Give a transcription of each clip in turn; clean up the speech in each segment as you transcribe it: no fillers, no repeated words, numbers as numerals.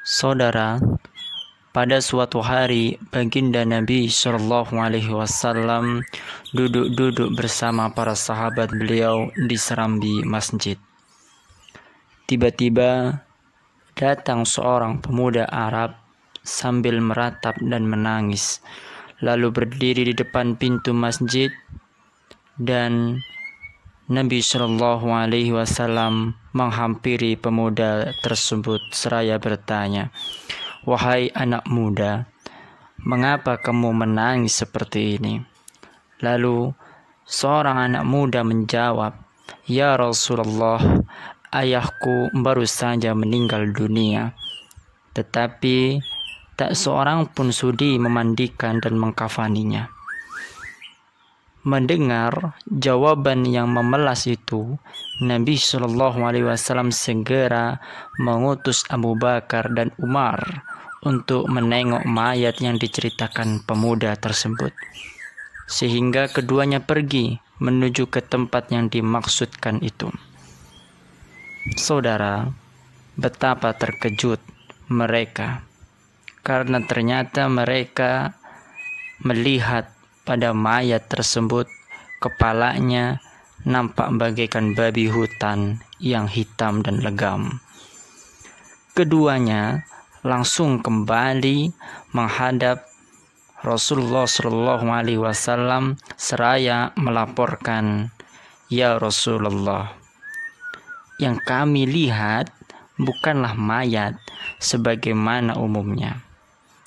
Saudara, pada suatu hari baginda Nabi Shallallahu Alaihi Wasallam duduk-duduk bersama para sahabat beliau di serambi masjid. Tiba-tiba datang seorang pemuda Arab sambil meratap dan menangis, lalu berdiri di depan pintu masjid, dan Nabi Shallallahu Alaihi Wasallam menghampiri pemuda tersebut seraya bertanya, "Wahai anak muda, mengapa kamu menangis seperti ini?" Lalu seorang anak muda menjawab, "Ya Rasulullah, ayahku baru saja meninggal dunia, tetapi tak seorang pun sudi memandikan dan mengkafaninya." Mendengar jawaban yang memelas itu, Nabi Shallallahu Alaihi Wasallam segera mengutus Abu Bakar dan Umar untuk menengok mayat yang diceritakan pemuda tersebut, sehingga keduanya pergi menuju ke tempat yang dimaksudkan itu. Saudara, betapa terkejut mereka, karena ternyata mereka melihat pada mayat tersebut kepalanya nampak bagaikan babi hutan yang hitam dan legam. Keduanya langsung kembali menghadap Rasulullah Shallallahu Alaihi Wasallam seraya melaporkan, "Ya Rasulullah, yang kami lihat bukanlah mayat sebagaimana umumnya,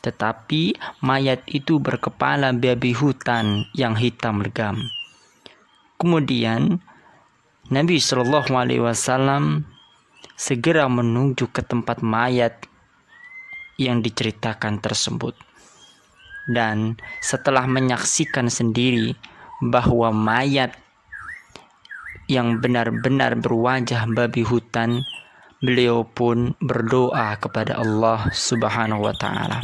tetapi mayat itu berkepala babi hutan yang hitam legam." Kemudian Nabi Shallallahu Alaihi Wasallam segera menuju ke tempat mayat yang diceritakan tersebut, dan setelah menyaksikan sendiri bahwa mayat yang benar-benar berwajah babi hutan, beliau pun berdoa kepada Allah Subhanahu wa Ta'ala.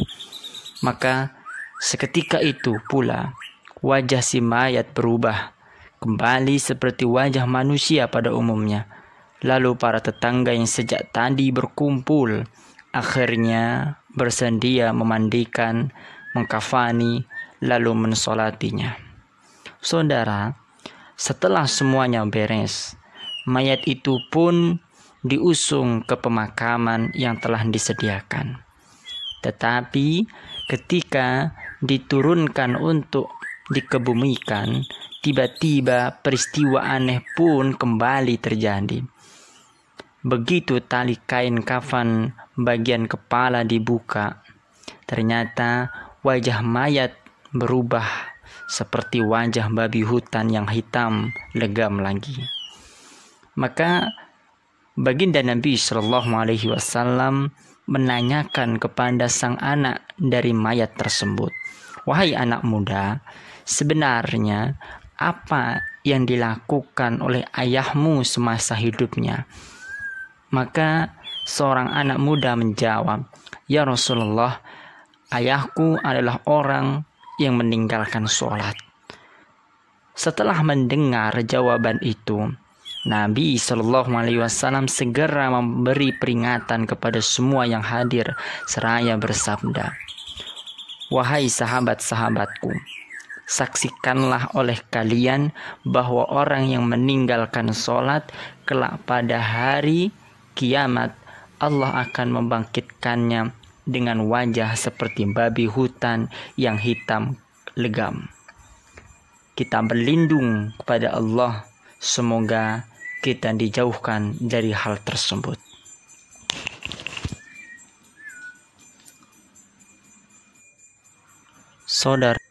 Maka seketika itu pula wajah si mayat berubah kembali seperti wajah manusia pada umumnya. Lalu para tetangga yang sejak tadi berkumpul akhirnya bersedia memandikan, mengkafani, lalu mensolatinya. Saudara, setelah semuanya beres, mayat itu pun diusung ke pemakaman yang telah disediakan. Tetapi ketika diturunkan untuk dikebumikan, tiba-tiba peristiwa aneh pun kembali terjadi. Begitu tali kain kafan bagian kepala dibuka, ternyata wajah mayat berubah seperti wajah babi hutan yang hitam legam lagi. Maka baginda Nabi Shallallahu Alaihi Wasallam menanyakan kepada sang anak dari mayat tersebut, "Wahai anak muda, sebenarnya apa yang dilakukan oleh ayahmu semasa hidupnya?" Maka seorang anak muda menjawab, "Ya Rasulullah, ayahku adalah orang yang meninggalkan sholat." Setelah mendengar jawaban itu, Nabi Shallallahu Alaihi Wasallam segera memberi peringatan kepada semua yang hadir seraya bersabda, "Wahai sahabat-sahabatku, saksikanlah oleh kalian bahwa orang yang meninggalkan sholat kelak pada hari kiamat Allah akan membangkitkannya dengan wajah seperti babi hutan yang hitam legam." Kita berlindung kepada Allah, semoga kita dijauhkan dari hal tersebut. Saudara,